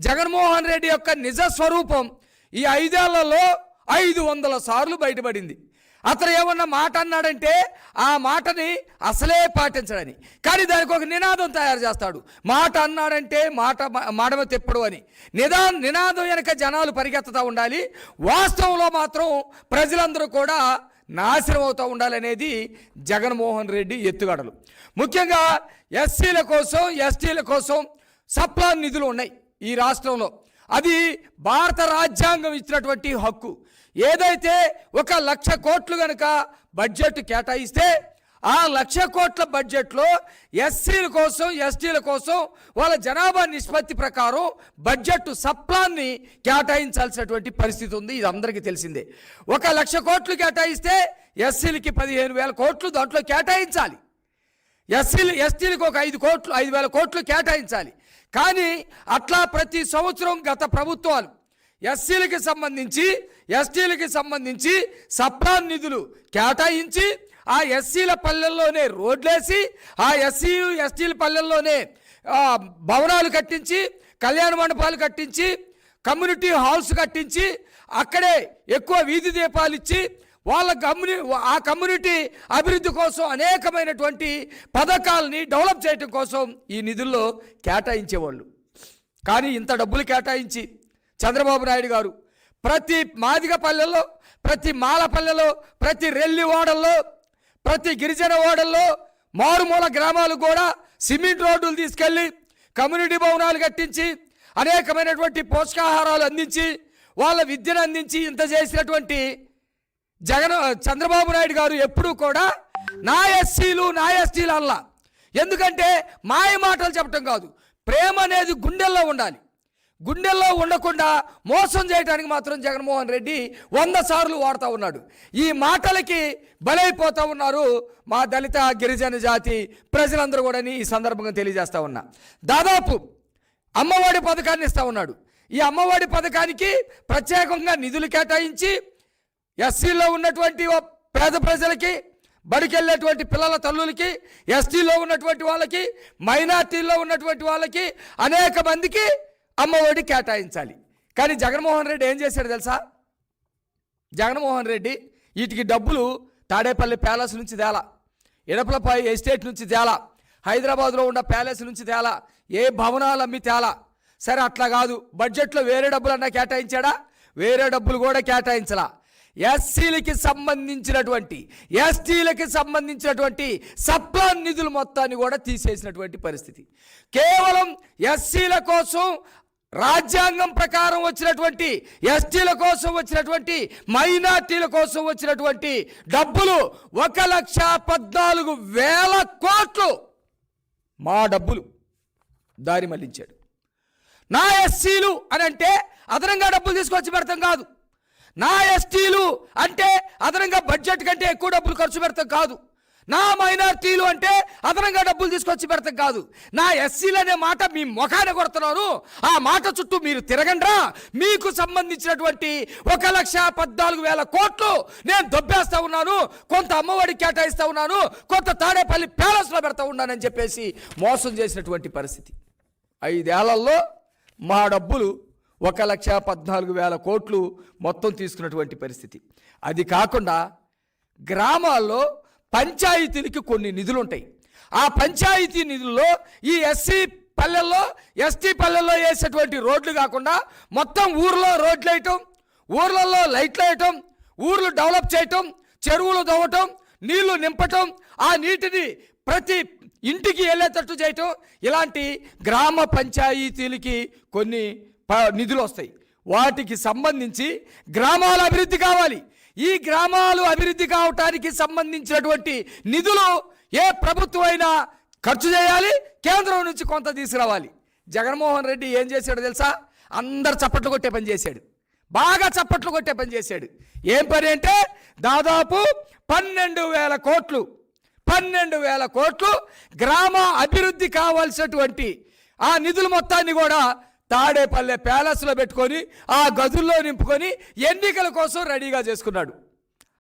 జగన్మోహన్ రెడ్డి యొక్క నిజ స్వరూపం ఈ 5 ఏళ్లలో 500 సార్లు బయటపడింది. అతను ఏమన్నా మాట అన్నాడంటే ఆ మాటని అసలే పాటించడని, కానీ దానికి ఒక నినాదం తయారు చేస్తాడు. మాట అన్నాడంటే మాటమ తెప్పడు అని. నినాదం వెనక జనాలు పరిగెత్తుతూ ఉండాలి, వాస్తవంలో మాత్రం ప్రజలందరూ కూడా నాశనం అవుతూ ఉండాలనేది జగన్మోహన్ రెడ్డి ఎత్తుగడలు. ముఖ్యంగా ఎస్సీల కోసం, ఎస్టీల కోసం సప్లాన్ నిధులు ఉన్నాయి ఈ రాష్ట్రంలో. అది భారత రాజ్యాంగం ఇచ్చినటువంటి హక్కు. ఏదైతే 1,00,000 కోట్లు కనుక బడ్జెట్ కేటాయిస్తే ఆ 1,00,000 కోట్ల బడ్జెట్లో ఎస్సీల కోసం, ఎస్టీల కోసం వాళ్ళ జనాభా నిష్పత్తి ప్రకారం బడ్జెట్ సప్లాన్ని కేటాయించాల్సినటువంటి పరిస్థితి ఉంది. ఇది అందరికీ తెలిసిందే. 1,00,000 కోట్లు కేటాయిస్తే ఎస్సీలకి 15,000 కోట్లు దాంట్లో కేటాయించాలి. ఎస్టీలకు ఒక 5,000 కోట్లు కేటాయించాలి. కానీ అట్లా ప్రతి సంవత్సరం గత ప్రభుత్వాలు ఎస్సీలకి సంబంధించి, ఎస్టీలకి సంబంధించి సప్లాన్ నిధులు కేటాయించి ఆ ఎస్సీల పల్లెల్లోనే రోడ్లేసి, ఆ ఎస్టీల పల్లెల్లోనే భవనాలు కట్టించి, కళ్యాణ మండపాలు కట్టించి, కమ్యూనిటీ హాల్స్ కట్టించి, అక్కడే ఎక్కువ వీధి దీపాలు ఇచ్చి వాళ్ళ ఆ కమ్యూనిటీ అభివృద్ధి కోసం అనేకమైనటువంటి పథకాలని డెవలప్ చేయడం కోసం ఈ నిధుల్లో కేటాయించేవాళ్ళు. కానీ ఇంత డబ్బులు కేటాయించి చంద్రబాబు నాయుడు గారు ప్రతి మాదిగ పల్లెల్లో, ప్రతి మాల పల్లెలో, ప్రతి రెల్లి ఓడల్లో, ప్రతి గిరిజన ఓడల్లో, మారుమూల గ్రామాలు కూడా సిమెంట్ రోడ్డులు తీసుకెళ్ళి కమ్యూనిటీ భవనాలు కట్టించి అనేకమైనటువంటి పోషకాహారాలు అందించి వాళ్ళ విద్యను అందించి ఇంత చేసినటువంటి చంద్రబాబు నాయుడు గారు ఎప్పుడూ కూడా నా ఎస్సీలు, నా ఎస్టీలు అల్లా. ఎందుకంటే మాయ మాటలు చెప్పటం కాదు, ప్రేమ అనేది గుండెల్లో ఉండాలి. గుండెల్లో ఉండకుండా మోసం చేయడానికి మాత్రం జగన్మోహన్ రెడ్డి 100 సార్లు వాడుతూ ఉన్నాడు. ఈ మాటలకి బలైపోతూ ఉన్నారు మా దళిత గిరిజన జాతి ప్రజలందరూ కూడా ఈ సందర్భంగా తెలియజేస్తూ ఉన్నా. దాదాపు అమ్మఒడి పథకాన్ని ఇస్తూ ఉన్నాడు. ఈ అమ్మఒడి పథకానికి ప్రత్యేకంగా నిధులు కేటాయించి ఎస్సీలో ఉన్నటువంటి పేద ప్రజలకి, బడికెళ్ళేటువంటి పిల్లల తల్లులకి, ఎస్టీలో ఉన్నటువంటి వాళ్ళకి, మైనార్టీల్లో ఉన్నటువంటి వాళ్ళకి, అనేక మందికి అమ్మఒడి కేటాయించాలి. కానీ జగన్మోహన్ రెడ్డి ఏం చేశాడు తెలుసా? జగన్మోహన్ రెడ్డి వీటికి డబ్బులు తాడేపల్లి ప్యాలెస్ నుంచి తేలా, ఎడపలపై ఎస్టేట్ నుంచి తేలా, హైదరాబాద్లో ఉన్న ప్యాలెస్ నుంచి తేలా, ఏ భవనాలు అమ్మి తేలా. సరే అట్లా కాదు, బడ్జెట్లో వేరే డబ్బులు అన్నా కేటాయించాడా? వేరే డబ్బులు కూడా కేటాయించలా. ఎస్సీలకి సంబంధించినటువంటి, ఎస్టీలకి సంబంధించినటువంటి సప్లాన్ నిధులు మొత్తాన్ని కూడా తీసేసినటువంటి పరిస్థితి. కేవలం ఎస్సీల కోసం రాజ్యాంగం ప్రకారం వచ్చినటువంటి, ఎస్టీల కోసం వచ్చినటువంటి, మైనార్టీల కోసం వచ్చినటువంటి డబ్బులు 1,14,000 కోట్లు మా డబ్బులు దారి మళ్లించాడు. నా ఎస్సీలు అని అంటే అదనంగా డబ్బులు తీసుకొచ్చి పెడతాం కాదు, నా ఎస్టీలు అంటే అదనంగా బడ్జెట్ కంటే ఎక్కువ డబ్బులు ఖర్చు పెడతాం కాదు, నా మైనార్టీలు అంటే అదనంగా డబ్బులు తీసుకొచ్చి పెడతాం కాదు. నా ఎస్సీలు అనే మాట మీ ముఖాన్ని కొడుతున్నారు, ఆ మాట చుట్టూ మీరు తిరగండ్రా. మీకు సంబంధించినటువంటి 1,14,000 కోట్లు నేను దొబ్బేస్తా ఉన్నాను, కొంత అమ్మఒడి కేటాయిస్తా ఉన్నాను, కొంత తాడేపల్లి ప్యాలెస్లో పెడతా ఉన్నానని చెప్పేసి మోసం చేసినటువంటి పరిస్థితి. 5 ఏళ్లలో మా డబ్బులు 1,14,000 కోట్లు మొత్తం తీసుకున్నటువంటి పరిస్థితి. అది కాకుండా గ్రామాల్లో పంచాయతీలకి కొన్ని నిధులు ఉంటాయి. ఆ పంచాయతీ నిధుల్లో ఈ ఎస్సీ పల్లెల్లో, ఎస్టీ పల్లెల్లో వేసేటువంటి రోడ్లు కాకుండా మొత్తం ఊర్లో రోడ్లు వేయటం, ఊర్లలో లైట్లు వేయటం, ఊర్లు డెవలప్ చేయటం, చెరువులు దవ్వటం, నీళ్లు నింపటం, ఆ నీటిని ప్రతి ఇంటికి వెళ్ళేటట్టు చేయటం, ఇలాంటి గ్రామ పంచాయతీలకి కొన్ని నిధులు వస్తాయి. వాటికి సంబంధించి గ్రామాల అభివృద్ధి కావాలి. ఈ గ్రామాలు అభివృద్ధి కావటానికి సంబంధించినటువంటి నిధులు ఏ ప్రభుత్వం అయినా ఖర్చు చేయాలి, కేంద్రం నుంచి కొంత తీసుకురావాలి. జగన్మోహన్ రెడ్డి ఏం చేశాడో తెలుసా? అందరు చప్పట్లు కొట్టే పని చేశాడు, బాగా చప్పట్లు కొట్టే పని చేశాడు. ఏం పని అంటే దాదాపు 12,000 కోట్లు, 12,000 కోట్లు గ్రామ అభివృద్ధి కావాల్సినటువంటి ఆ నిధులు మొత్తాన్ని కూడా తాడేపల్లె ప్యాలెస్లో పెట్టుకొని ఆ గదుల్లో నింపుకొని ఎన్నికల కోసం రెడీగా చేసుకున్నాడు.